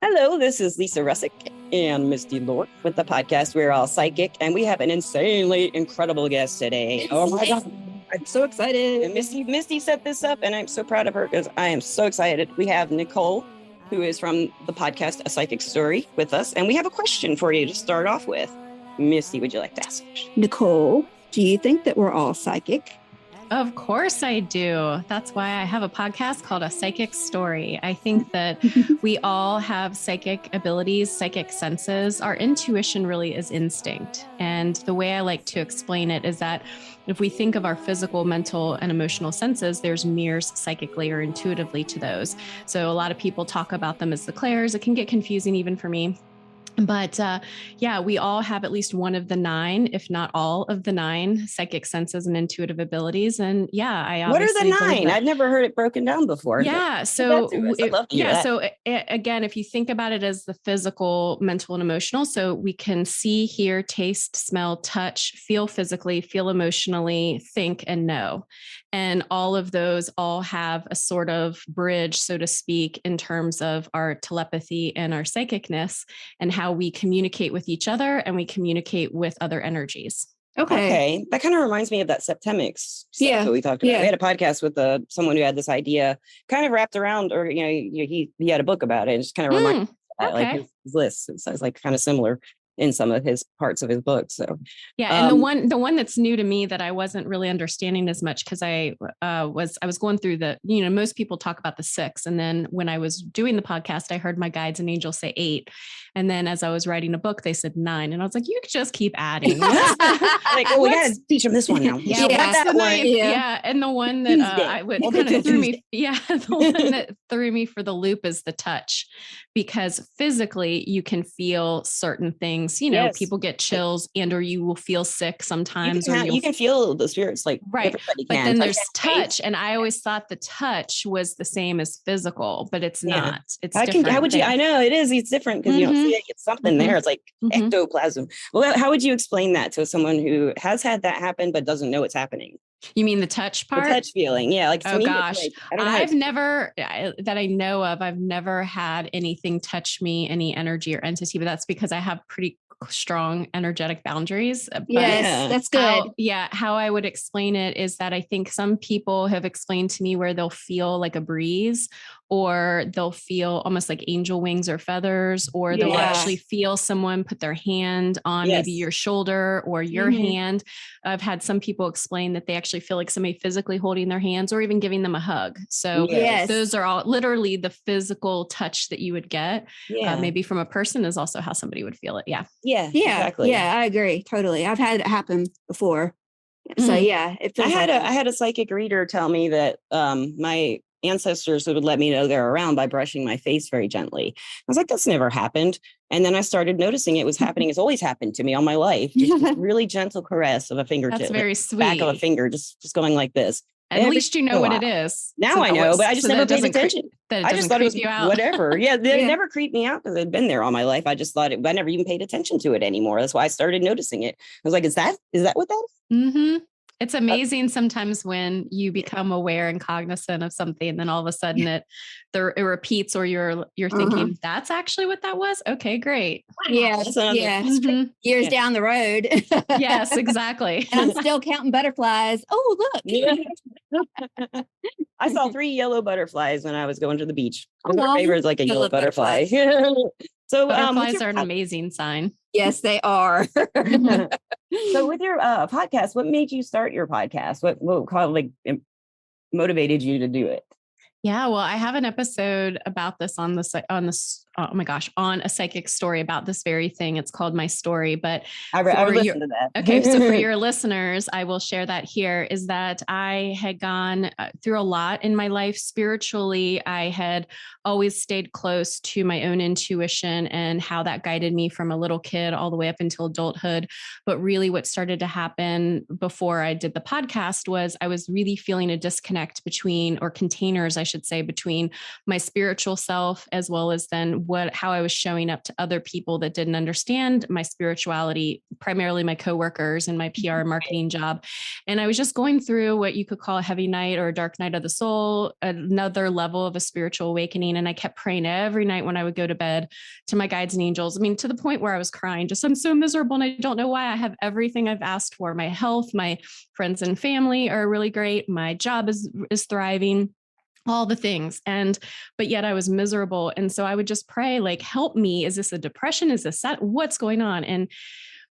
Hello, this is Lisa Russick and Misty Lord with the podcast We're All Psychic, and we have an insanely incredible guest today. Oh my God, I'm so excited. And Misty set this up, and I'm so proud of her because I am so excited. We have Nichole, who is from the podcast A Psychic Story, with us, and we have a question for you to start off with. Misty, would you like to ask? Nichole, do you think that we're all psychic? Of course I do. That's why I have a podcast called A Psychic Story. I think that we all have psychic abilities, psychic senses. Our intuition really is instinct. And the way I like to explain it is that if we think of our physical, mental, and emotional senses, there's mirrors psychically or intuitively to those. So a lot of people talk about them as the clairs. It can get confusing even for me. But yeah, we all have at least one of the 9, if not all of the 9 psychic senses and intuitive abilities. And yeah, I obviously what are the 9? I've never heard it broken down before. Yeah. So again, if you think about it as the physical, mental, and emotional, so we can see, hear, taste, smell, touch, feel physically, feel emotionally, think, and know. And all of those all have a sort of bridge, so to speak, in terms of our telepathy and our psychicness and how we communicate with each other and we communicate with other energies. Okay. That kind of reminds me of that septemics stuff that we talked about. We had a podcast with someone who had this idea kind of wrapped around, or, he had a book about it. And just kind of reminded me of that, like his list. So it's like kind of similar in some of his parts of his book. So yeah. And the one that's new to me that I wasn't really understanding as much, because I was going through most people talk about the 6. And then when I was doing the podcast, I heard my guides and angels say 8. And then as I was writing a book, they said 9. And I was like, you could just keep adding. Like, we got to teach them this one now. Yeah. What's the 9? Yeah. And the one that I would kind of threw me. Yeah. The one that threw me for the loop is the touch, because physically you can feel certain things. People get chills or you will feel sick sometimes. You can feel the spirits, like right. But then there's touch. And I always thought the touch was the same as physical, but it's not. It's different. How would you, I know it is. It's different because you don't see it. It's something there. It's like ectoplasm. Well, how would you explain that to someone who has had that happen, but doesn't know it's happening? You mean the touch part? The touch feeling. Yeah. Like, oh gosh, I've never had anything touch me, any energy or entity, but that's because I have pretty strong energetic boundaries. Yes, that's good. How I would explain it is that I think some people have explained to me where they'll feel like a breeze, or they'll feel almost like angel wings or feathers, or they'll actually feel someone put their hand on maybe your shoulder or your hand. I've had some people explain that they actually feel like somebody physically holding their hands or even giving them a hug. So those are all literally the physical touch that you would get. Maybe from a person is also how somebody would feel it. Yeah, exactly. Yeah, I agree. Totally. I've had it happen before. So I had a psychic reader tell me that my ancestors would let me know they're around by brushing my face very gently. I was like, that's never happened. And then I started noticing it was happening. It's always happened to me all my life. Just this really gentle caress of a fingertip. That's very sweet. Back of a finger, just going like this. At least you know what it is. Now I know, but I just never paid attention. I just thought it was whatever. Yeah, it never creeped me out because I'd been there all my life. I just thought I never even paid attention to it anymore. That's why I started noticing it. I was like, is that what that is? Mm-hmm. It's amazing sometimes when you become aware and cognizant of something, and then all of a sudden it repeats, or you're thinking that's actually what that was. Okay, great. Years down the road. Yes, exactly. And I'm still counting butterflies. Oh, look. Yeah. I saw 3 yellow butterflies when I was going to the beach. My favorite is like a yellow butterfly. So butterflies are an amazing sign. Yes, they are. So with your podcast, what made you start your podcast? What motivated you to do it? Yeah, well, I have an episode about this on A Psychic Story about this very thing. It's called My Story, but I would listen to that. Okay, so for your listeners, I will share that here, is that I had gone through a lot in my life spiritually. I had always stayed close to my own intuition and how that guided me from a little kid all the way up until adulthood. But really what started to happen before I did the podcast was I was really feeling a disconnect between, or containers, I should should say, between my spiritual self as well as then how I was showing up to other people that didn't understand my spirituality, primarily my coworkers and my PR and marketing job. And I was just going through what you could call a heavy night or a dark night of the soul, another level of a spiritual awakening. And I kept praying every night when I would go to bed to my guides and angels. I mean, to the point where I was crying, just, I'm so miserable and I don't know why. I have everything I've asked for. My health, my friends and family are really great. My job is thriving, all the things. But yet I was miserable. And so I would just pray, like, help me. Is this a depression? Is this that? What's going on? And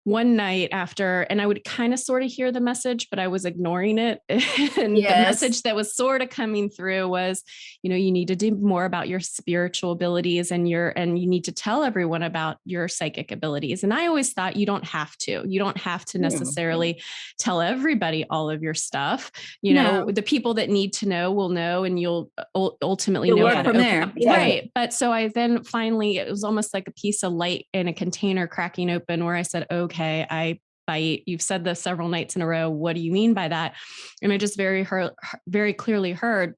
one night after, and I would kind of sort of hear the message, but I was ignoring it. And the message that was sort of coming through was, you need to do more about your spiritual abilities and you need to tell everyone about your psychic abilities. And I always thought you don't have to necessarily tell everybody all of your stuff. The people that need to know will know, and you'll ultimately know how to from there. Right. But so I then finally, it was almost like a piece of light in a container cracking open where I said, okay, you've said this several nights in a row. What do you mean by that? And I just very clearly heard,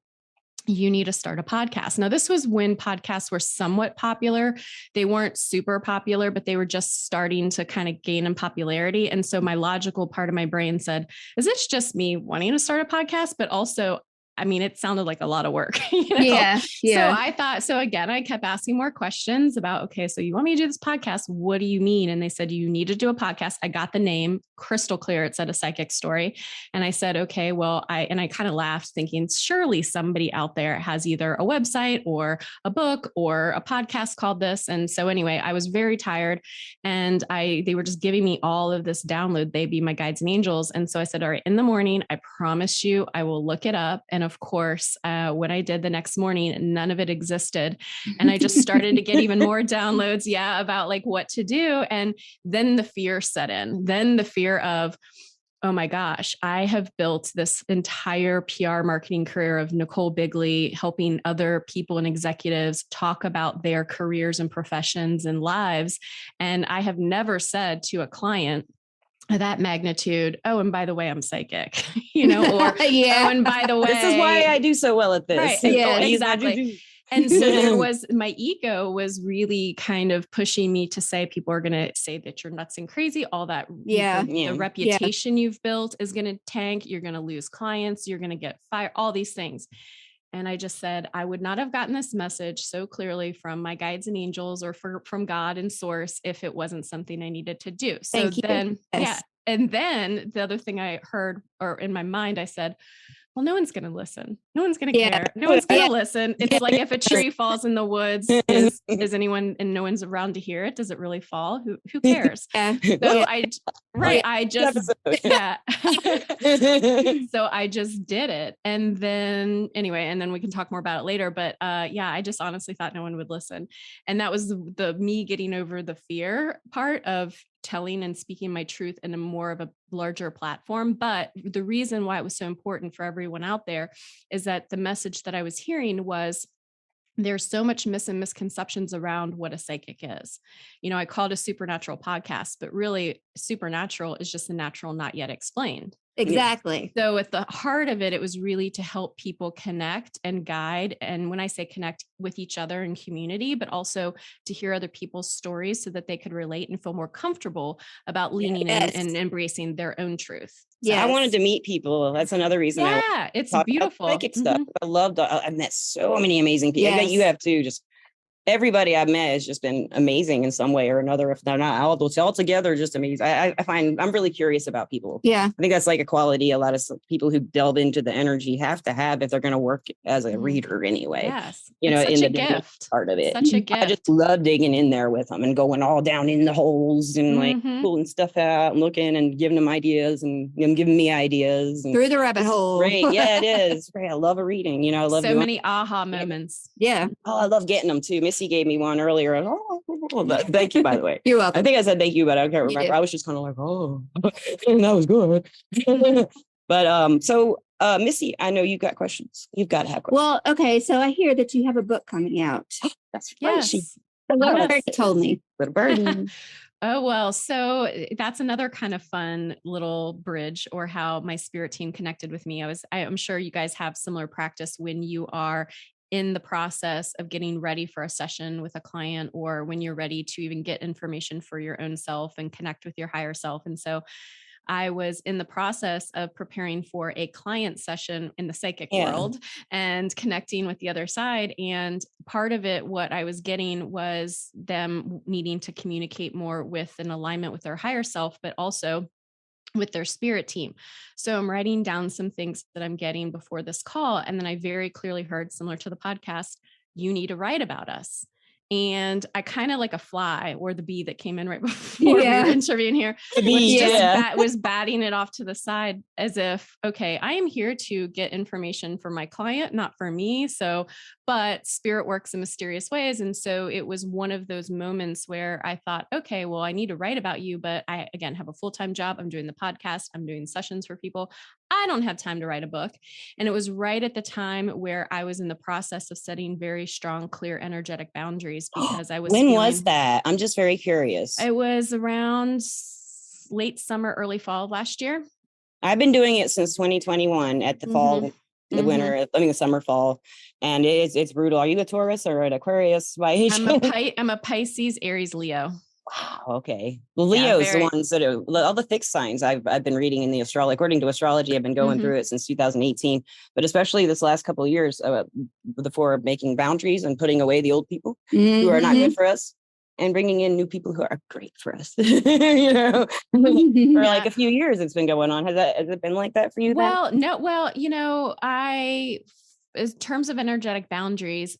you need to start a podcast. Now, this was when podcasts were somewhat popular. They weren't super popular, but they were just starting to kind of gain in popularity. And so my logical part of my brain said, is this just me wanting to start a podcast? But also, it sounded like a lot of work. Yeah. So I thought, again, I kept asking more questions about, okay, so you want me to do this podcast? What do you mean? And they said, you need to do a podcast. I got the name crystal clear. It said A Psychic Story. And I said, okay, well, I kind of laughed thinking, surely somebody out there has either a website or a book or a podcast called this. And so anyway, I was very tired and they were just giving me all of this download. They'd be my guides and angels. And so I said, all right, in the morning, I promise you, I will look it up. And of course, when I did the next morning, none of it existed. And I just started to get even more downloads, about like what to do. And then the fear set in, then the fear of, oh my gosh, I have built this entire PR marketing career of Nichole Bigley, helping other people and executives talk about their careers and professions and lives. And I have never said to a client, that magnitude, oh, and by the way, I'm psychic, or, oh, and by the way, this is why I do so well at this. Right. Yeah, exactly. And so my ego was really kind of pushing me to say, people are going to say that you're nuts and crazy, all that. The reputation you've built is going to tank. You're going to lose clients. You're going to get fired, all these things. And I just said, I would not have gotten this message so clearly from my guides and angels or from God and source if it wasn't something I needed to do. So then, And then the other thing I heard, or in my mind, I said, well, no one's going to listen. No one's going to care. No one's going to listen. It's like if a tree falls in the woods, is anyone, and no one's around to hear it? Does it really fall? Who cares? So I just so I just did it. And then we can talk more about it later. But I just honestly thought no one would listen. And that was the me getting over the fear part of telling and speaking my truth in a more of a larger platform. But the reason why it was so important for everyone out there is that the message that I was hearing was, there's so much misconceptions around what a psychic is. I called a supernatural podcast, but really supernatural is just the natural not yet explained. Exactly. So at the heart of it, it was really to help people connect and guide. And when I say connect, with each other in community, but also to hear other people's stories so that they could relate and feel more comfortable about leaning in and embracing their own truth. Yeah, I wanted to meet people. That's another reason. It's beautiful. Psychic stuff. I loved. I've met so many amazing people. I bet you have too. Just everybody I've met has just been amazing in some way or another. If they're not all together, just amazing. I find I'm really curious about people. Yeah. I think that's like a quality a lot of people who delve into the energy have to have if they're going to work as a reader anyway. Yes. In the gift part of it. Such a gift. I just love digging in there with them and going all down in the holes and like pulling stuff out and looking and giving them ideas and them giving me ideas. And through the rabbit hole. Great. Yeah, it is. Great. I love a reading. I love so many aha moments. Yeah. Oh, I love getting them too. Missy gave me one earlier. Thank you, by the way. You're welcome. I think I said thank you, but I can't remember. I was just kind of like, oh, that was good. But so Missy, I know you've got questions. You've got to have questions. Well, okay. So I hear that you have a book coming out. That's right. Yes. The little bird told me. Little birdie. Oh, well, so that's another kind of fun little bridge, or how my spirit team connected with me. I'm sure you guys have similar practice when you are in the process of getting ready for a session with a client, or when you're ready to even get information for your own self and connect with your higher self. And so I was in the process of preparing for a client session in the psychic world and connecting with the other side. And part of it, what I was getting was them needing to communicate more with an alignment with their higher self, but also with their spirit team. So I'm writing down some things that I'm getting before this call. And then I very clearly heard, similar to the podcast, you need to write about us. And I kind of like a fly or the bee that came in right before we were interviewing here, was batting it off to the side as if, okay, I am here to get information for my client, not for me. So, but spirit works in mysterious ways. And so it was one of those moments where I thought, okay, well, I need to write about you, but I, again, have a full-time job. I'm doing the podcast. I'm doing sessions for people. I don't have time to write a book. And it was right at the time where I was in the process of setting very strong, clear, energetic boundaries because I was. When was that? I'm just very curious. It was around late summer, early fall of last year. I've been doing it since 2021 at the fall, the winter, the summer, fall. And it's brutal. Are you a Taurus or an Aquarius by age? I'm a Pisces, Aries, Leo. Wow. Okay. Well, Leo's the ones that are all the fixed signs I've been reading in the astrology. According to astrology, I've been going through it since 2018, but especially this last couple of years, for making boundaries and putting away the old people who are not good for us and bringing in new people who are great for us. For like a few years, it's been going on. Has it been like that for you? Well, then? No. Well, in terms of energetic boundaries,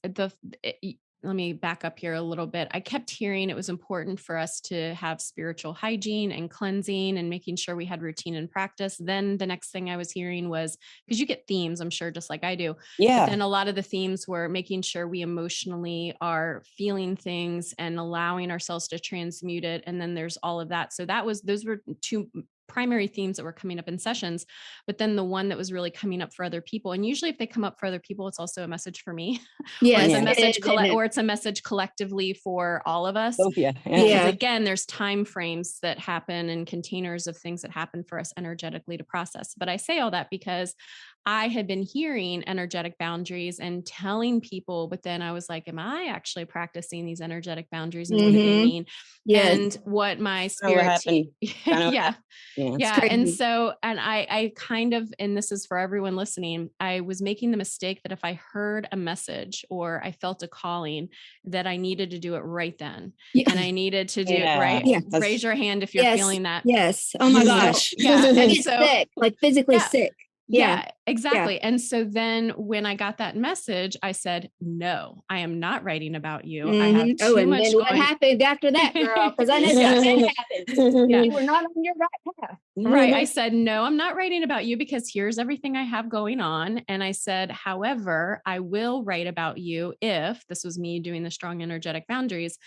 let me back up here a little bit. I kept hearing it was important for us to have spiritual hygiene and cleansing and making sure we had routine and practice. Then the next thing I was hearing was, because you get themes, I'm sure, just like I do. Yeah. But then a lot of the themes were making sure we emotionally are feeling things and allowing ourselves to transmute it. And then there's all of that. So those were two primary themes that were coming up in sessions, but then the one that was really coming up for other people. And usually if they come up for other people, it's also a message for me. Yeah. Or it's a message collectively for all of us. Because again, there's time frames that happen and containers of things that happen for us energetically to process. But I say all that because I had been hearing energetic boundaries and telling people, but then I was like, am I actually practicing these energetic boundaries and what do they mean? Yes. And what my spirit team, And so, and I kind of, and this is for everyone listening, I was making the mistake that if I heard a message or I felt a calling, that I needed to do it right then. And I needed to do it right. Yeah. Raise your hand if you're feeling that. Yes. Oh my gosh. And so sick, like physically sick. Yeah, exactly. Yeah. And so then when I got that message, I said, no, I am not writing about you. I have too much. Then what happened after that, girl? Because I know that happened. You were not on your right path. Right. I said, no, I'm not writing about you because here's everything I have going on. And I said, however, I will write about you if this was me doing the strong energetic boundaries.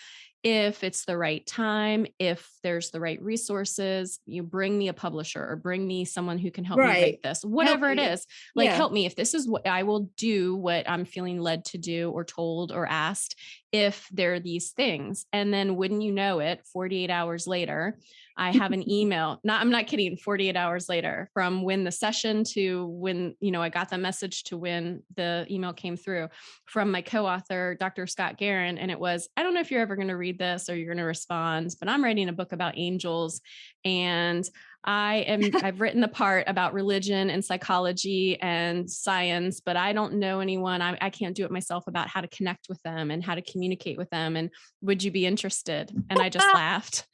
If it's the right time, if there's the right resources, you bring me a publisher or bring me someone who can help me write this, whatever it is, help me. If this is what I will do, what I'm feeling led to do or told or asked, if there are these things. And then wouldn't you know it, 48 hours later, I have an email. I'm not kidding. 48 hours later, from when the session to when, I got the message to when the email came through from my co-author, Dr. Scott Guerin. And it was, I don't know if you're ever going to read this or you're going to respond, but I'm writing a book about angels. And I've written the part about religion and psychology and science, but I don't know anyone. I can't do it myself about how to connect with them and how to communicate with them. And would you be interested? And I just laughed.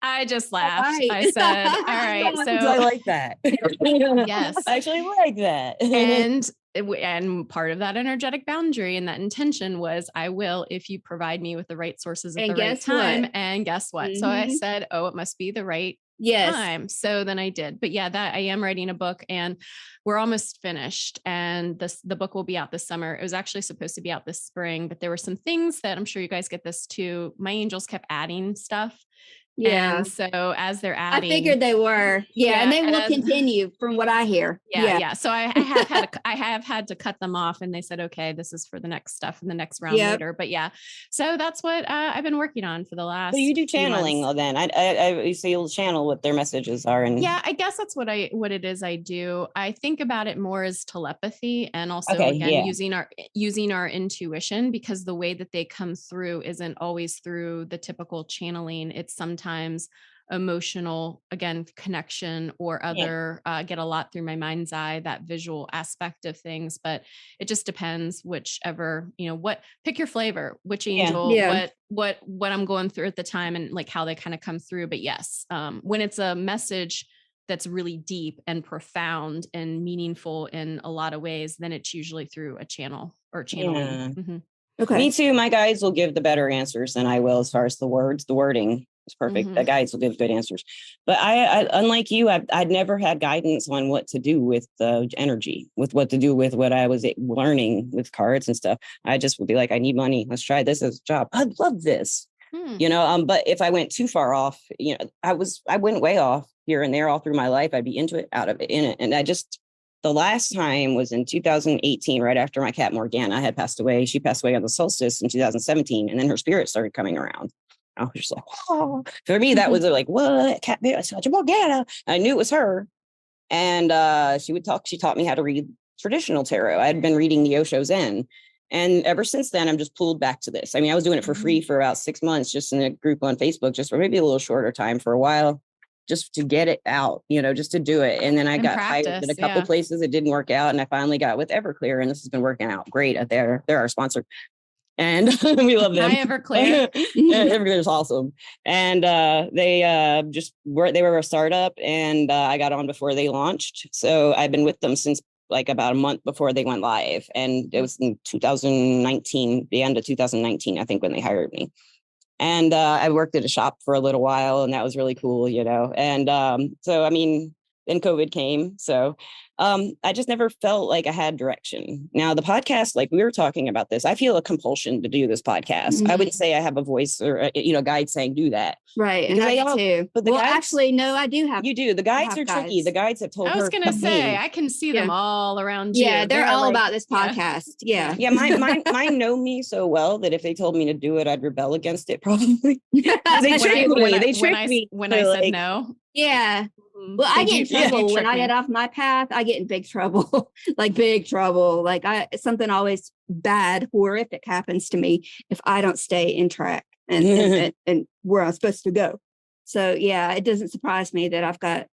I said, all right. So I like that. Yes. I actually like that. And part of that energetic boundary and that intention was, I will, if you provide me with the right sources at the right time. And guess what? So I said, oh, it must be the right time. So then I did. But that I am writing a book and we're almost finished. And the book will be out this summer. It was actually supposed to be out this spring, but there were some things that I'm sure you guys get this too. My angels kept adding stuff Yeah. And so as they're I adding, figured they were. Yeah. And they will as, continue from what I hear. Yeah. So I have had to cut them off, and they said, okay, this is for the next stuff in the next round later. But yeah, so that's what I've been working on for the last. So you do channeling though, then I so you'll channel what their messages are, and yeah, I guess that's what it is I do. I think about it more as telepathy, and also using our intuition, because the way that they come through isn't always through the typical channeling. It's sometimes emotional, again, connection, or other get a lot through my mind's eye, that visual aspect of things. But it just depends whichever, pick your flavor, which angel, what I'm going through at the time, and like how they kind of come through. But yes, when it's a message that's really deep and profound and meaningful in a lot of ways, then it's usually through a channel or channeling. Mm-hmm. Okay. Me too. My guides will give the better answers than I will as far as the wording. It's perfect. The guides will give good answers. But I unlike you, I'd never had guidance on what to do with the energy, with what to do with what I was learning with cards and stuff. I just would be like, I need money. Let's try this as a job. I love this. But if I went too far off, I went way off here and there all through my life. I'd be into it, out of it, in it. And the last time was in 2018, right after my cat Morgana had passed away. She passed away on the solstice in 2017. And then her spirit started coming around. I was just like, oh, for me, that was like, what? Cat Morgana. I knew it was her. And she taught me how to read traditional tarot. I had been reading the Osho Zen. And ever since then, I'm just pulled back to this. I mean, I was doing it for free for about 6 months, just in a group on Facebook, just for maybe a little shorter time for a while, just to get it out, just to do it. And then I got hired at a couple places. It didn't work out. And I finally got with Everclear, and this has been working out great. They're our sponsor. And we love them. Hi, Everclear. Everclear is awesome. And they were a startup, and I got on before they launched. So I've been with them since like about a month before they went live. And it was in 2019, the end of 2019, I think, when they hired me. And I worked at a shop for a little while, and that was really cool, And so, I mean, then COVID came. So I just never felt like I had direction. Now, the podcast, like we were talking about this, I feel a compulsion to do this podcast. I wouldn't say I have a voice or, a guide saying do that. Right. And I too. But guides, actually, no, I do have. You do. The guides are tricky. The guides have told her. I was going to say, I can see them all around you. Yeah, they're all about this podcast. Yeah. Yeah, mine know me so well that if they told me to do it, I'd rebel against it probably. They tricked me. When I said no. Yeah. Well, I get in trouble when I get off my path. I get in big trouble, like big trouble. Like something always bad, horrific happens to me if I don't stay in track and where I'm supposed to go. So yeah, it doesn't surprise me that I've got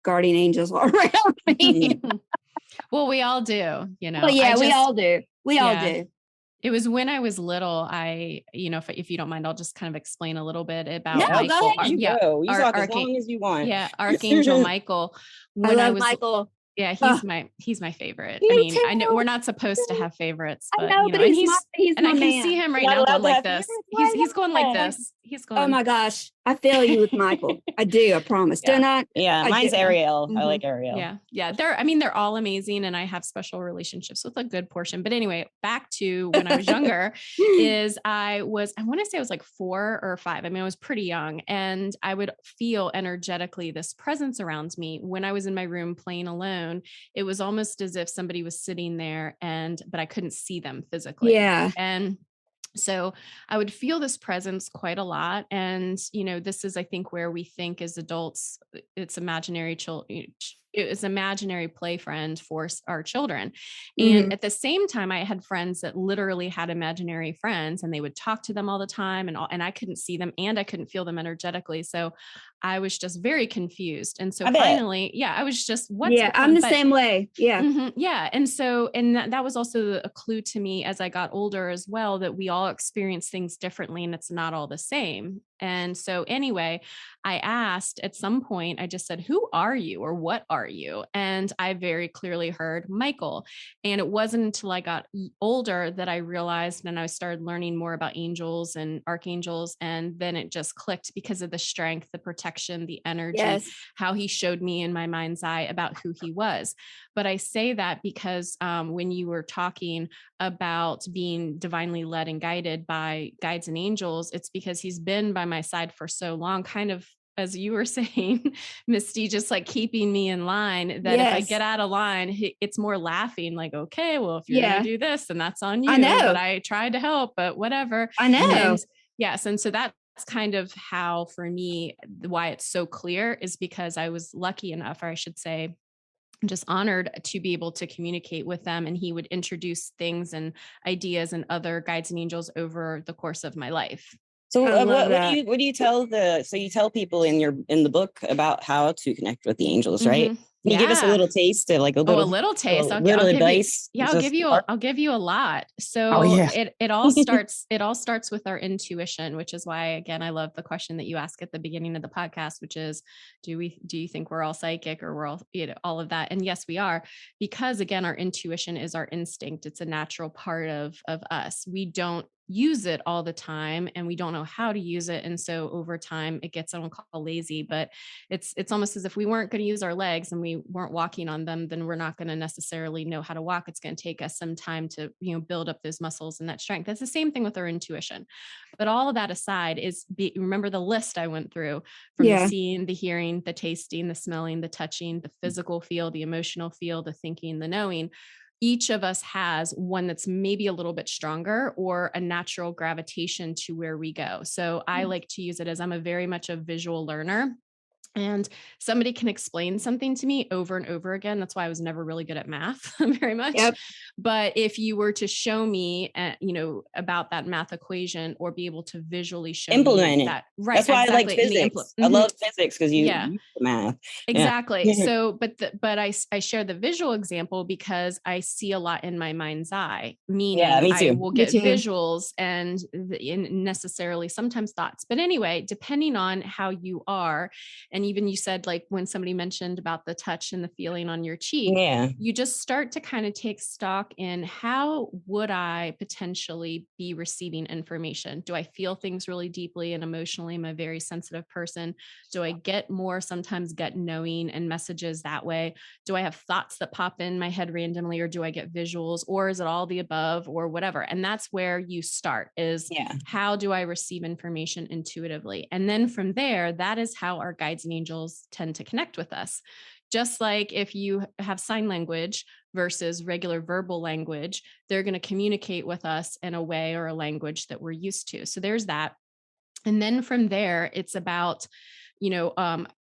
guardian angels all around me. Well, we all do, Well, yeah, we all do. We all do. It was when I was little. If you don't mind, I'll just kind of explain a little bit about Michael. Go ahead. You talk as long as you want. Yeah, Archangel Michael. I love Michael. Yeah, he's my favorite. I mean, I know we're not supposed to have favorites, but but he's and I can see him right now going like this. He's going like this. He's going. Oh my gosh, I feel you with Michael. I do. I promise. Yeah. Do not. Yeah, mine's Ariel. I like Ariel. Yeah. They're all amazing, and I have special relationships with a good portion. But anyway, back to when I was younger, I want to say I was like 4 or 5. I mean, I was pretty young, and I would feel energetically this presence around me when I was in my room playing alone. It was almost as if somebody was sitting there, but I couldn't see them physically. Yeah. And so I would feel this presence quite a lot. And, this is, I think, where we think as adults, it's imaginary play friend for our children. And at the same time, I had friends that literally had imaginary friends, and they would talk to them all the time, and I couldn't see them, and I couldn't feel them energetically. So I was just very confused. And so finally, I was just, I'm the same way. Yeah. Yeah. And so, that was also a clue to me as I got older as well, that we all experience things differently, and it's not all the same. And so anyway, I asked at some point, I just said, who are you, or what are you? And I very clearly heard Michael. And it wasn't until I got older that I realized, and I started learning more about angels and archangels. And then it just clicked because of the strength, the protection, the energy, how he showed me in my mind's eye about who he was. But I say that because when you were talking about being divinely led and guided by guides and angels, it's because he's been by my side for so long, kind of, as you were saying, Misty, just like keeping me in line, that if I get out of line, it's more laughing, like, okay, well, if you're going to do this, then that's on you. I know. But I tried to help, but whatever. I know. And yes. And so that's kind of how, for me, why it's so clear is because I was lucky enough, or I should say, just honored to be able to communicate with them. And he would introduce things and ideas and other guides and angels over the course of my life. So what do you tell you tell people in the book about how to connect with the angels, right? Can you give us a little taste of like a little taste? I'll advice. I'll give you a lot. So it all starts with our intuition, which is why, again, I love the question that you ask at the beginning of the podcast, which is, do you think we're all psychic, or we're all, all of that? And yes, we are, because again, our intuition is our instinct. It's a natural part of us. We don't use it all the time, and we don't know how to use it. And so over time it gets, I don't call it lazy, but it's almost as if we weren't going to use our legs and we weren't walking on them, then we're not going to necessarily know how to walk. It's going to take us some time to, build up those muscles and that strength. That's the same thing with our intuition. But all of that aside remember the list I went through, from the seeing, the hearing, the tasting, the smelling, the touching, the physical feel, the emotional feel, the thinking, the knowing. Each of us has one that's maybe a little bit stronger, or a natural gravitation to where we go. So I like to use it as, I'm a very much a visual learner. And somebody can explain something to me over and over again. That's why I was never really good at math very much. Yep. But if you were to show me, about that math equation, or be able to visually show implement me that, right? That's why I like physics. I love physics because you use the math. Exactly. Yeah. So, but I share the visual example because I see a lot in my mind's eye, meaning I will get visuals and necessarily sometimes thoughts. But anyway, depending on how you are, and even you said, like, when somebody mentioned about the touch and the feeling on your cheek, you just start to kind of take stock in, how would I potentially be receiving information? Do I feel things really deeply and emotionally? I'm a very sensitive person. Do I get more sometimes gut knowing and messages that way? Do I have thoughts that pop in my head randomly, or do I get visuals, or is it all the above, or whatever? And that's where you start, is how do I receive information intuitively? And then from there, that is how our guides and angels tend to connect with us. Just like if you have sign language versus regular verbal language, they're going to communicate with us in a way or a language that we're used to. So there's that. And then from there, it's about,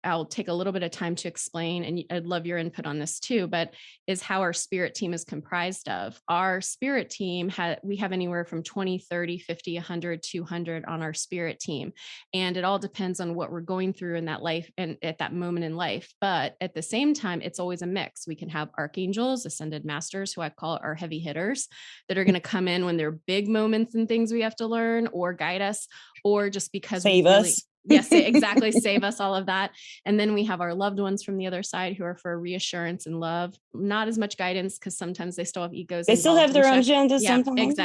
I'll take a little bit of time to explain, and I'd love your input on this too, but is how our spirit team is comprised of. Our spirit team, we have anywhere from 20, 30, 50, 100, 200 on our spirit team. And it all depends on what we're going through in that life and at that moment in life. But at the same time, it's always a mix. We can have archangels, ascended masters, who I call our heavy hitters, that are going to come in when there are big moments and things we have to learn, or guide us, or just because save us. Yes, exactly. Save us, all of that. And then we have our loved ones from the other side, who are for reassurance and love. Not as much guidance, because sometimes they still have egos. They still have their own agendas sometimes.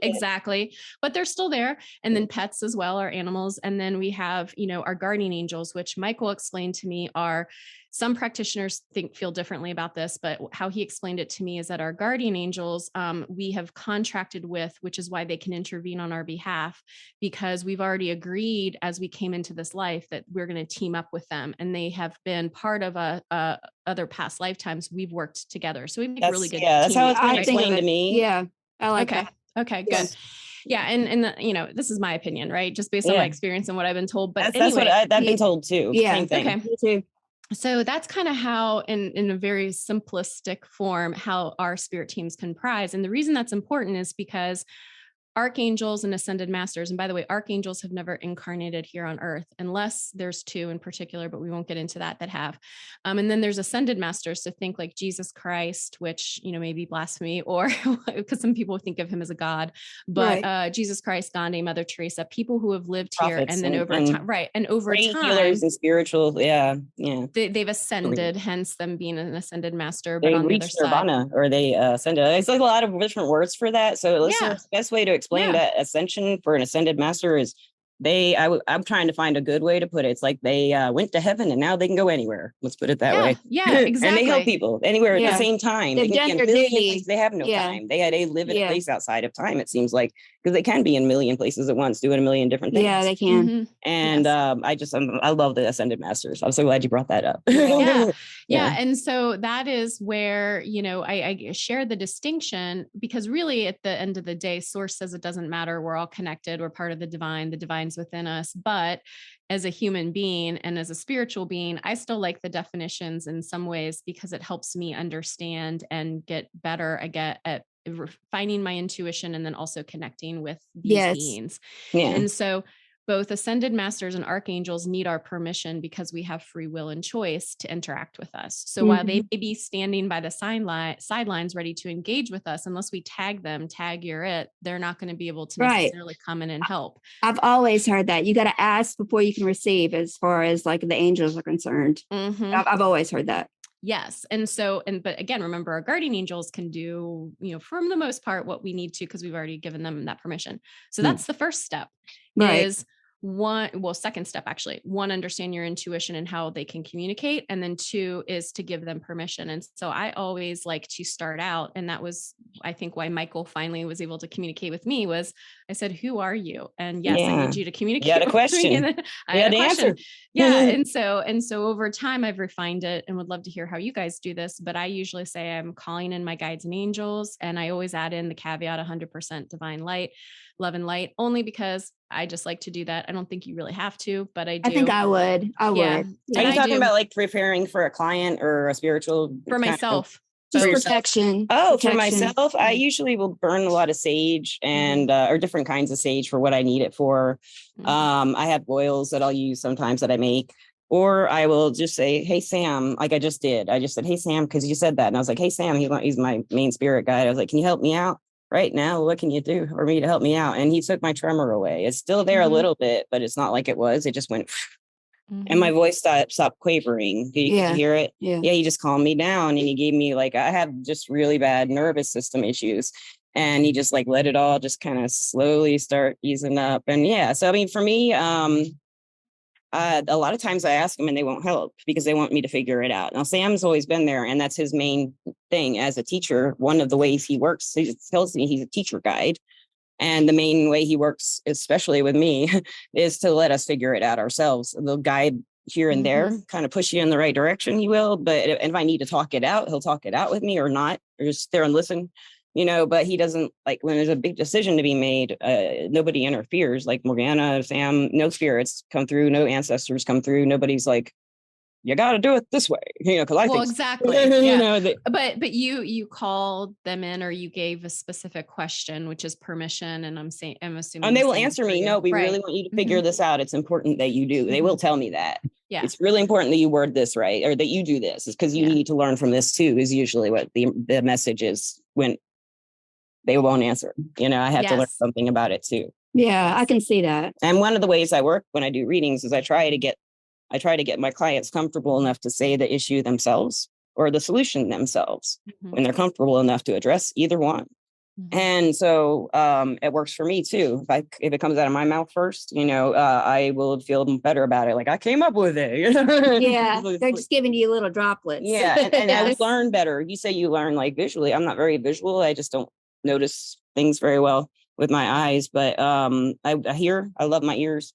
Exactly. But they're still there. And then pets as well, our animals. And then we have, our guardian angels, which Michael explained to me are, some practitioners feel differently about this, but how he explained it to me is that our guardian angels, we have contracted with, which is why they can intervene on our behalf, because we've already agreed as we came into this life that we're going to team up with them, and they have been part of other past lifetimes. We've worked together, so we make really good. Yeah, that's how it's been explained to me. Yeah, I like that. Okay, good. Yeah, and this is my opinion, right? Just based on my experience and what I've been told. But that's what I've been told too. Yeah. Same thing. Okay. Me too. So that's kind of how, in a very simplistic form, how our spirit teams comprise. And the reason that's important is because archangels and ascended masters, and by the way, archangels have never incarnated here on earth, unless there's two in particular, but we won't get into that have. And then there's ascended masters. So think like Jesus Christ, which, may be blasphemy, or because some people think of him as a god, but Jesus Christ, Gandhi, Mother Teresa, people who have lived here, and then over time, and over time, healers and spiritual, they've ascended, hence them being an ascended master. They but on the other reached nirvana, side, or they ascended. It's like a lot of different words for that. So the best way to explain that ascension for an ascended master is I'm trying to find a good way to put it. It's like they went to heaven and now they can go anywhere. Let's put it that way. Yeah, exactly. And they help people anywhere at the same time. They've done their duty. They have no time. They live in a place outside of time, it seems like, because they can be in a million places at once, doing a million different things. Yeah, they can. Mm-hmm. And I love the Ascended Masters. I'm so glad you brought that up. Yeah. And so that is where, I share the distinction, because really at the end of the day, Source says it doesn't matter. We're all connected. We're part of the divine's within us. But as a human being and as a spiritual being, I still like the definitions in some ways because it helps me understand and get better at refining my intuition and then also connecting with these beings. Yeah. And so both ascended masters and archangels need our permission because we have free will and choice to interact with us. So while they may be standing by the sidelines ready to engage with us, unless we tag you're it, they're not going to be able to necessarily come in and help. I've always heard that you got to ask before you can receive, as far as like the angels are concerned. I've always heard that. Yes. But again, remember, our guardian angels can do, for the most part, what we need to, because we've already given them that permission. So that's the first step is second step, actually. One, understand your intuition and how they can communicate. And then two is to give them permission. And so I always like to start out. And that was, I think, why Michael finally was able to communicate with me was I said, "Who are you?" And yes, I need you to communicate. You had a question. I had a question. Yeah. And so over time, I've refined it and would love to hear how you guys do this. But I usually say I'm calling in my guides and angels. And I always add in the caveat 100% divine light, love and light, only because I just like to do that. I don't think you really have to, but I do. I think I would. I would. Are you talking about like preparing for a client or a spiritual? For myself. Just protection. For myself, I usually will burn a lot of sage and or different kinds of sage for what I need it for. I have oils that I'll use sometimes that I make. Or I will just say, "Hey, Sam," like I just did. I just said, "Hey, Sam," because you said that. And I was like, "Hey, Sam," he's my main spirit guide. I was like, "Can you help me out right now? What can you do for me to help me out?" And he took my tremor away. It's still there a little bit, but it's not like it was. It just went, and my voice stopped quavering. Can you hear it? Yeah. He just calmed me down, and he gave me I have just really bad nervous system issues. And he just let it all just kind of slowly start easing up. And so, I mean, for me, a lot of times I ask them and they won't help because they want me to figure it out. Now, Sam's always been there, and that's his main thing as a teacher. One of the ways he works, he tells me he's a teacher guide. And the main way he works, especially with me, is to let us figure it out ourselves. They'll guide here and there, kind of push you in the right direction, he will. But if I need to talk it out, he'll talk it out with me or not, or just sit there and listen. But he doesn't when there's a big decision to be made, nobody interferes. Like Morgana, Sam, no spirits come through, no ancestors come through. Nobody's like, "You got to do it this way," because I think exactly. Yeah. But you called them in, or you gave a specific question, which is permission. And I'm assuming, and they will answer me. "No, we really want you to figure this out. It's important that you do." They will tell me that. Yeah, it's really important that you word this right, or that you do this. It's because you need to learn from this too. Is usually what the message is when they won't answer. I have to learn something about it too. Yeah, I can see that. And one of the ways I work when I do readings is I try to get my clients comfortable enough to say the issue themselves or the solution themselves when they're comfortable enough to address either one. And so it works for me too. If it comes out of my mouth first, I will feel better about it. Like I came up with it. Yeah, they're just giving you little droplets. Yeah, and I learn better. You say you learn visually. I'm not very visual. I just don't notice things very well with my eyes. But I hear. I love my ears.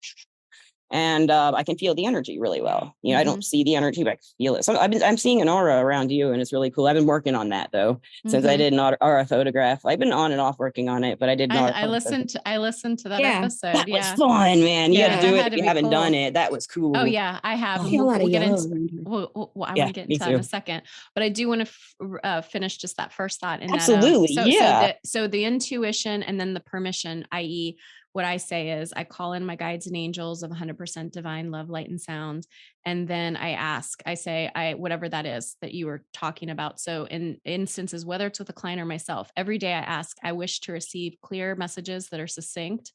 And I can feel the energy really well. I don't see the energy, but I feel it. So I'm seeing an aura around you, and it's really cool. I've been working on that though since I did an aura photograph. I've been on and off working on it, but I did not. I listened to that episode. That was fun, man. You had to do it if you haven't done it. That was cool. Oh yeah, I have. We'll get into. I want to get into that in a second, but I do want to finish just that first thought. Absolutely, So the intuition and then the permission, i.e. what I say is I call in my guides and angels of 100% divine love, light, and sound. And then I say, whatever that is that you were talking about. So in instances, whether it's with a client or myself, every day I ask, I wish to receive clear messages that are succinct.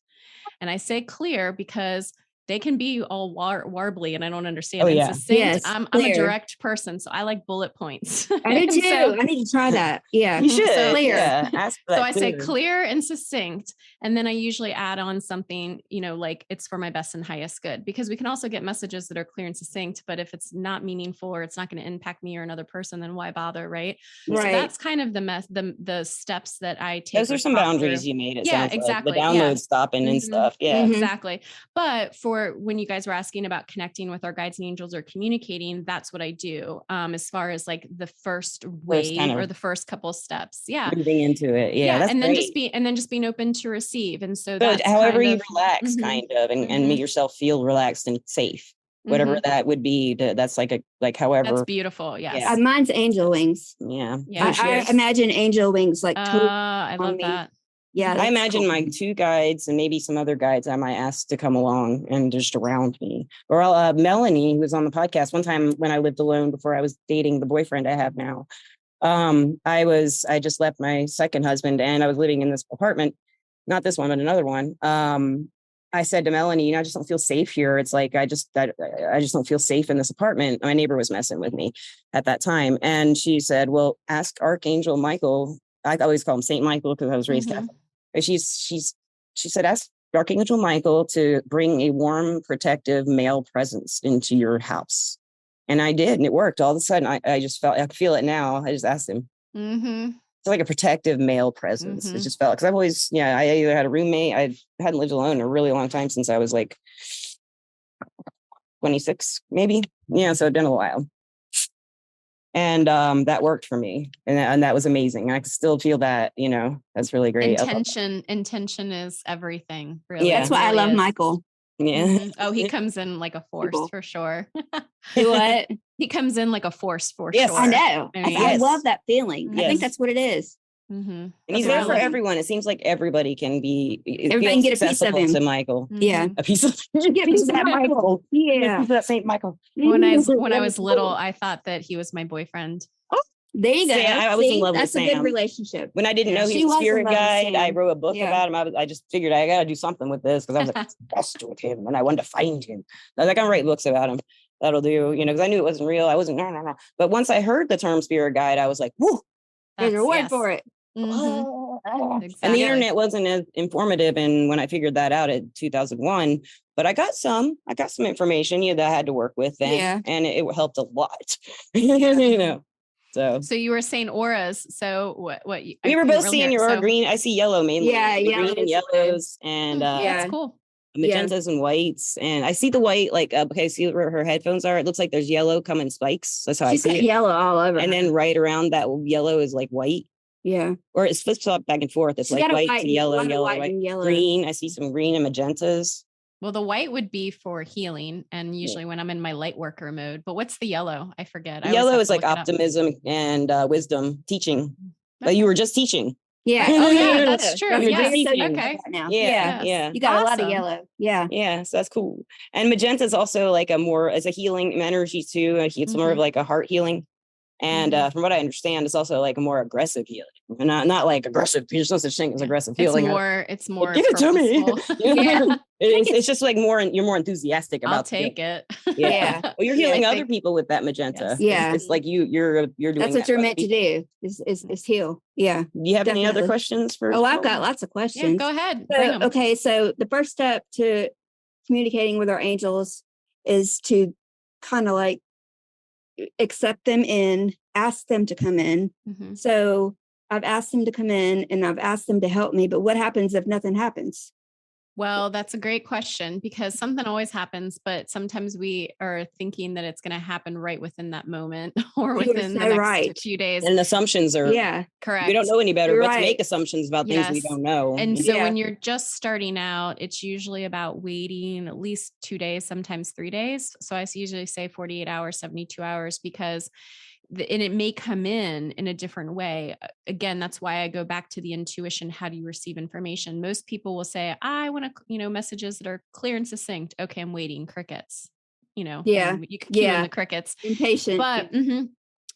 And I say clear because they can be all warbly and I don't understand. Oh, And yeah. succinct, Yes, I'm clear. a direct person. So I like bullet points. I do And too. so I need to try that. Yeah. You should. So- Clear. Yeah. Ask for So that I say too. clear and succinct. And then I usually add on something, you know, like it's for my best and highest good, because we can also get messages that are clear and succinct, but if it's not meaningful or it's not going to impact me or another person, then why bother? Right. So Right. that's kind of the steps that I take. Those are some boundaries you made. It Yeah, sounds exactly. like the download stopping and Mhm. stuff. Yeah. Mhm. Exactly. But for when you guys were asking about connecting with our guides and angels or communicating, that's what I do. As far as like the first wave kind of or the first couple steps. Yeah. moving into it. Yeah. That's and then great. just being open to receive. And so So that's however kind you of, relax, Mhm. kind of, and make yourself feel relaxed and safe, whatever Mhm. that would be. That's like That's however. beautiful. Yes. Yeah. Mine's angel wings. Yeah. Yeah. I imagine angel wings like I love me. that. Yeah. I that's imagine cool. my 2 guides and maybe some other guides I might ask to come along and just around me. Or Melanie, who was on the podcast one time when I lived alone before I was dating the boyfriend I have now. I just left my second husband and I was living in this apartment, not this one, but another one. I said to Melanie, I just don't feel safe here. It's like, I just don't feel safe in this apartment. My neighbor was messing with me at that time. And she said, well, ask Archangel Michael. I always call him Saint Michael because I was raised Catholic. And she said, ask Archangel Michael to bring a warm, protective male presence into your house. And I did, and it worked. All of a sudden, I just felt, I feel it now. I just asked him. Mm-hmm. It's like a protective male presence. It just felt, because I've always, I either had a roommate, I hadn't lived alone in a really long time since I was like 26, maybe. Yeah, so it'd been a while. And that worked for me. And that was amazing. I could still feel that, that's really great. Intention is everything. Really. Yeah. That's why I love Michael. Yeah. Mm-hmm. Oh, he comes in like a force for sure. Do what? He comes in like a force for Yes, sure. I know. I mean, I love that feeling. I Yes. think that's what it is. Mm-hmm. And he's there for everyone. It seems like everybody can Everybody can get a piece of him. to Michael. Yeah. A piece of you get a piece of that Michael. Yeah. That Saint Michael. When I was little, I thought that he was my boyfriend. There you go. I was in love with That's a Sam. good relationship. When I didn't know he was a spirit guide, I wrote a book about him. I just figured I got to do something with this because I was like, obsessed with him and I wanted to find him. I was like, I'm gonna write books about him. That'll do, because I knew it wasn't real. I wasn't, no. But once I heard the term spirit guide, I was like, whoo. There's a word for it. Mm-hmm. Exactly. And the internet wasn't as informative. And when I figured that out in 2001, but I got some information that I had to work with then, and it helped a lot, So you were saying auras. So what we were both seeing your aura green. I see yellow mainly. Yeah, green and yellows and that's cool. Magentas and whites. And I see the white, see where her headphones are. It looks like there's yellow coming spikes. That's how I see it. Yellow all over. And then right around that yellow is like white. Yeah. Or it's flips flop back and forth. It's like white to yellow, white, green. I see some green and magentas. Well, the white would be for healing, and usually when I'm in my light worker mode. But what's the yellow? I forget. Yellow is like optimism and wisdom, teaching. But you were just teaching. Yeah. Oh, yeah, that's true. Yeah. Okay. Now. Yeah. You got a lot of yellow. Yeah. Yeah. So that's cool. And magenta is also like it's a healing energy too. It's more of like a heart healing. And from what I understand, it's also like a more aggressive healing, and not like aggressive. There's no such thing as aggressive healing. It's more. Give it to me. Yeah. It's just like you're more enthusiastic about. I'll take it. Yeah. Well, you're healing other people with that magenta. Yes. Yeah. It's like you're doing. That's what you're meant to do. Is heal. Yeah. Do you have any other questions for? Oh, I've got lots of questions. Yeah, go ahead. So the first step to communicating with our angels is to kind of like accept them in, ask them to come in. Mm-hmm. So I've asked them to come in and I've asked them to help me, but what happens if nothing happens? Well, that's a great question because something always happens, but sometimes we are thinking that it's going to happen right within that moment or within the next few days. And assumptions are correct. We don't know any better, but to make assumptions about things we don't know. And so when you're just starting out, it's usually about waiting at least 2 days, sometimes 3 days. So I usually say 48 hours, 72 hours, because and it may come in a different way. Again, that's why I go back to the intuition. How do you receive information? Most people will say, I want to, messages that are clear and succinct. Okay, I'm waiting. Crickets, you can cue in the crickets. Impatient. But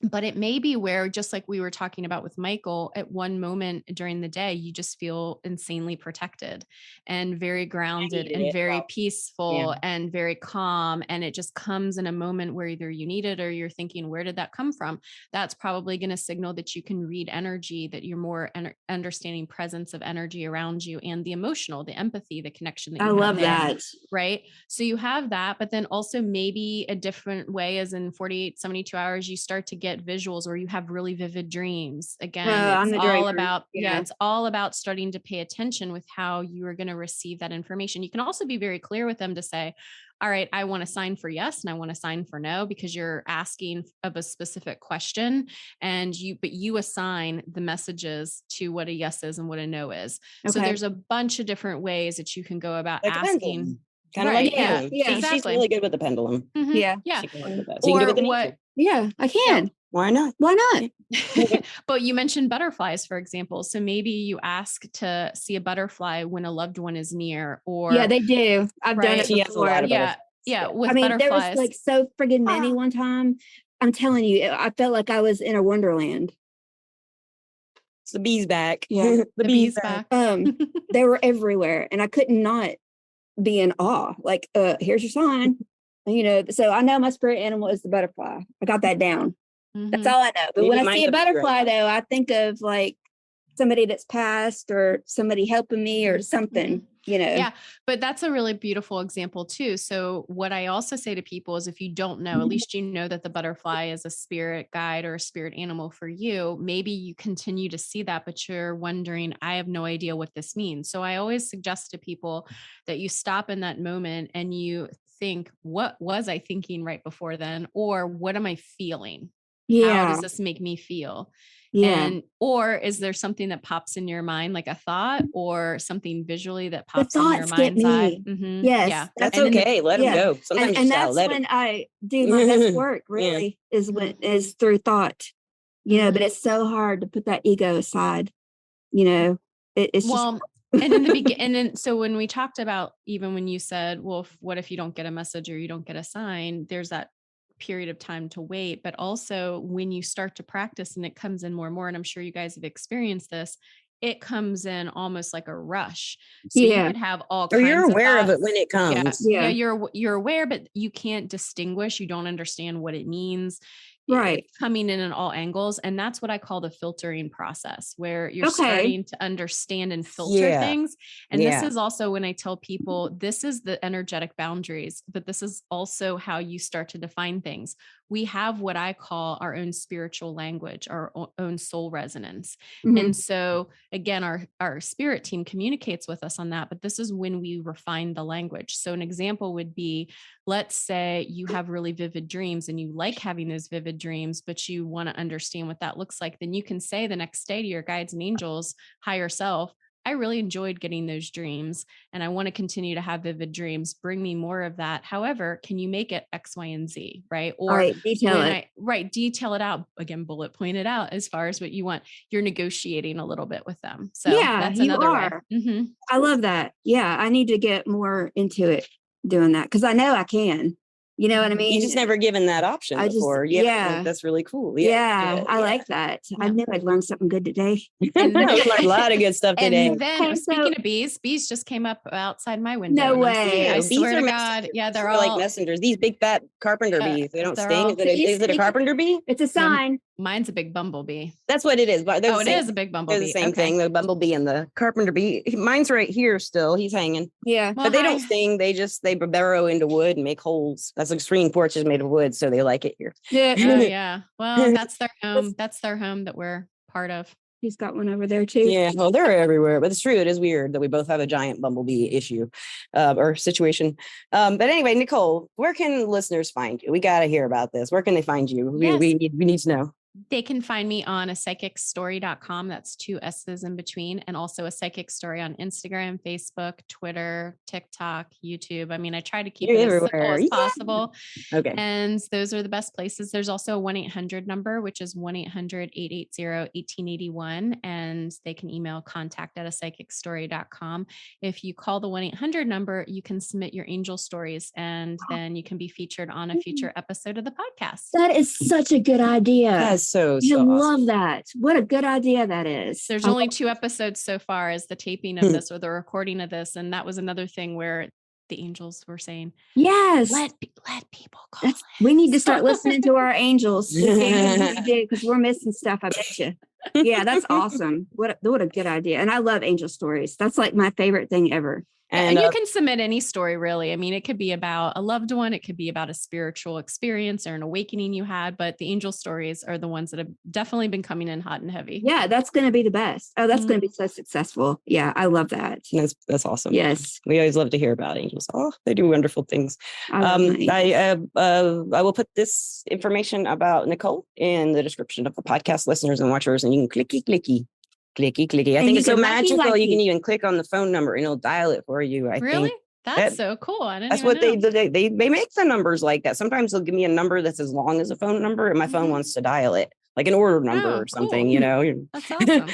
But it may be where, just like we were talking about with Michael, at one moment during the day, you just feel insanely protected and very grounded and very peaceful and very calm. And it just comes in a moment where either you need it or you're thinking, where did that come from? That's probably going to signal that you can read energy, that you're more understanding presence of energy around you, and the emotional, the empathy, the connection that you I have love there, that. right? So you have that, but then also maybe a different way, as in 48, 72 hours, you start to get visuals, or you have really vivid dreams. Again, it's all about, it's all about starting to pay attention with how you are going to receive that information. You can also be very clear with them to say, all right, I want to sign for yes, and I want to sign for no, because you're asking of a specific question, and you assign the messages to what a yes is and what a no is. Okay. So there's a bunch of different ways that you can go about like asking. Kind of like exactly. She's really good with the pendulum. Mm-hmm. Yeah. So you can do it with the nature. Yeah, I can. So, why not? Why not? But you mentioned butterflies, for example. So maybe you ask to see a butterfly when a loved one is near, or they do. I've done it before. Yeah. With butterflies. There was like so friggin' many one time. I'm telling you, I felt like I was in a wonderland. It's the bees back. Yeah, the bees back. They were everywhere, and I could not be in awe. Like, here's your sign. So I know my spirit animal is the butterfly. I got that down. Mm-hmm. That's all I know. But when I see a butterfly, though, I think of like somebody that's passed or somebody helping me or something, Yeah. But that's a really beautiful example too. So what I also say to people is, if you don't know, at least you know that the butterfly is a spirit guide or a spirit animal for you. Maybe you continue to see that, but you're wondering, I have no idea what this means. So I always suggest to people that you stop in that moment and you think, what was I thinking right before then? Or what am I feeling? How does this make me feel? Or is there something that pops in your mind, like a thought or something visually that pops in your mind's eye? Mm-hmm. Yes. Yeah. That's okay. Let them go. Sometimes and that's when I do my best work, really, is through thought, but it's so hard to put that ego aside, it's just. And in the beginning, so when we talked about, even when you said, well, what if you don't get a message or you don't get a sign, there's that period of time to wait. But also when you start to practice and it comes in more and more, and I'm sure you guys have experienced this, it comes in almost like a rush. So you could have all kinds of you're aware thoughts. of it when it comes. Yeah, you're aware, but you can't distinguish. You don't understand what it means. Right. It's coming in at all angles. And that's what I call the filtering process, where you're starting to understand and filter things. And this is also when I tell people, this is the energetic boundaries, but this is also how you start to define things. We have what I call our own spiritual language, our own soul resonance. Mm-hmm. And so again, our spirit team communicates with us on that, but this is when we refine the language. So an example would be, let's say you have really vivid dreams and you like having those vivid dreams, but you want to understand what that looks like. Then you can say the next day to your guides and angels, higher self, I really enjoyed getting those dreams and I want to continue to have vivid dreams. Bring me more of that. However, can you make it X, Y, and Z? Right. Or detail it out. Again, bullet point it out as far as what you want. You're negotiating a little bit with them. So that's another way. Mm-hmm. I love that. Yeah. I need to get more into it doing that, because I know I can. You know what I mean? You just never given that option before. That's really cool. I like that. I knew I'd learn something good today. And then I learned a lot of good stuff today. And then speaking of bees just came up outside my window. No way. I swear to God. Yeah, they're all like messengers. These big fat carpenter bees. They don't sting. Is it a carpenter bee? It's a sign. Mine's a big bumblebee. That's what it is. But it is a big bumblebee. They're the same thing. The bumblebee and the carpenter bee. Mine's right here still. He's hanging. Yeah. But they don't sting. They burrow into wood and make holes. That's like screen porches made of wood. So they like it here. Yeah. Yeah. Well, that's their home. That's their home that we're part of. He's got one over there too. Yeah, well, they're everywhere, but it's true. It is weird that we both have a giant bumblebee issue or situation. But anyway, Nichole, where can listeners find you? We got to hear about this. Where can they find you? Yes. We need to know. They can find me on a psychicstory.com. That's 2 S's in between. And also a psychic story on Instagram, Facebook, Twitter, TikTok, YouTube. I mean, I try to keep it as simple as possible. Okay. And those are the best places. There's also a 1-800 number, which is 1-800-880-1881. And they can email contact@apsychicstory.com. If you call the 1-800 number, you can submit your angel stories and then you can be featured on a future episode of the podcast. That is such a good idea. That's so I awesome. love that. What a good idea that is. There's only 2 episodes so far as the taping of this or the recording of this. And that was another thing where the angels were saying, yes, let people call. We need to start listening to our angels because we're missing stuff. I bet you. Yeah, that's awesome. What a good idea. And I love angel stories. That's like my favorite thing ever. And you can submit any story, really. I mean, it could be about a loved one. It could be about a spiritual experience or an awakening you had. But the angel stories are the ones that have definitely been coming in hot and heavy. Yeah, that's going to be the best. Oh, that's going to be so successful. Yeah, I love that. That's awesome. Yes. We always love to hear about angels. Oh, they do wonderful things. I will put this information about Nichole in the description of the podcast, listeners and watchers, and you can clicky. I think it's so magical. You can even click on the phone number and it'll dial it for you. I think that's so cool. I didn't that's even what know. they make the numbers like that. Sometimes they'll give me a number that's as long as a phone number, and my phone wants to dial it, like an order number or something. Cool. You know, that's awesome.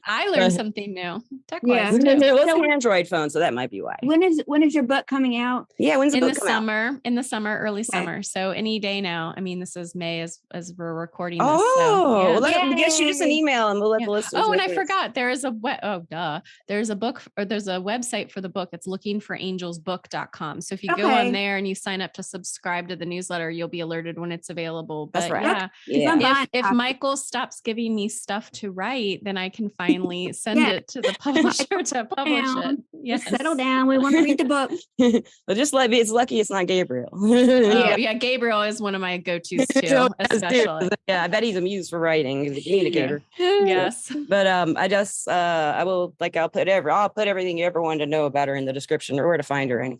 I learned something new. Yeah, it's an Android phone, so that might be why. When is your book coming out? Yeah, when's the book come out? In the summer, early summer. So any day now. I mean, this is May as we're recording this. Well, let's shoot us an email and we'll let the listeners. Oh, and I forgot there is there's a book or there's a website for the book. It's lookingforangelsbook.com. So if you go on there and you sign up to subscribe to the newsletter, you'll be alerted when it's available. But that's right. If Michael stops giving me stuff to write, then I can finally send it to the publisher to publish it. Yes. Settle down. We want to read the book. Well, it's lucky it's not Gabriel. Gabriel is one of my go-tos too, especially. Yeah, I bet he's a muse for writing. He's a communicator. Yes. But I'll put everything you ever wanted to know about her in the description or where to find her anyway.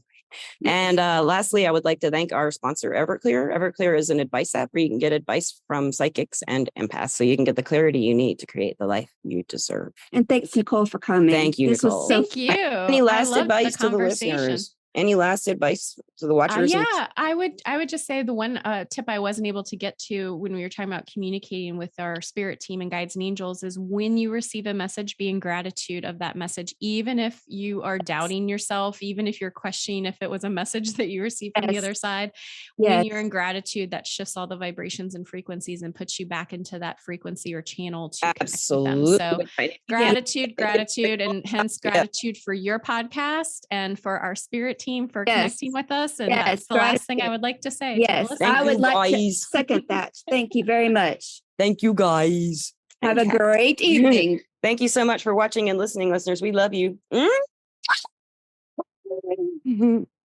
And lastly, I would like to thank our sponsor, Everclear. Everclear is an advice app where you can get advice from psychics and empaths, so you can get the clarity you need to create the life you deserve. And thanks, Nichole, for coming. Thank you, Nichole. Thank you. Any last advice to the listeners? Any last advice to the watchers? I would just say the one tip I wasn't able to get to when we were talking about communicating with our spirit team and guides and angels is when you receive a message, be in gratitude of that message, even if you are doubting yourself, even if you're questioning if it was a message that you received from the other side. When you're in gratitude, that shifts all the vibrations and frequencies and puts you back into that frequency or channel to connect with them. So gratitude, and hence gratitude for your podcast and for our spirit team for connecting with us. And that's the last thing I would like to say. Yes, I would like to second that. Thank you very much. Thank you, guys. Have a great evening. Thank you so much for watching and listening, listeners. We love you.